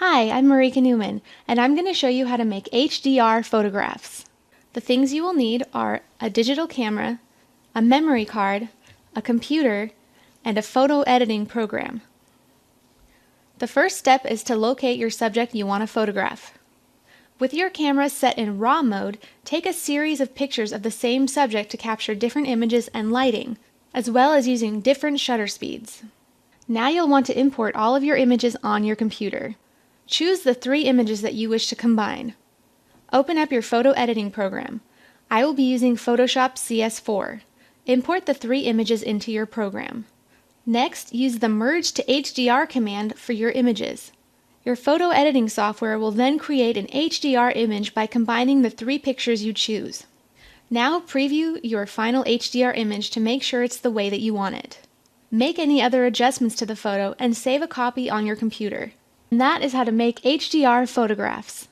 Hi, I'm Marika Newman, and I'm going to show you how to make HDR photographs. The things you will need are a digital camera, a memory card, a computer, and a photo editing program. The first step is to locate your subject you want to photograph. With your camera set in RAW mode, take a series of pictures of the same subject to capture different images and lighting, as well as using different shutter speeds. Now you'll want to import all of your images on your computer. Choose the 3 images that you wish to combine. Open up your photo editing program. I will be using Photoshop CS4. Import the 3 images into your program. Next, use the Merge to HDR command for your images. Your photo editing software will then create an HDR image by combining the 3 pictures you choose. Now preview your final HDR image to make sure it's the way that you want it. Make any other adjustments to the photo and save a copy on your computer. And that is how to make HDR photographs.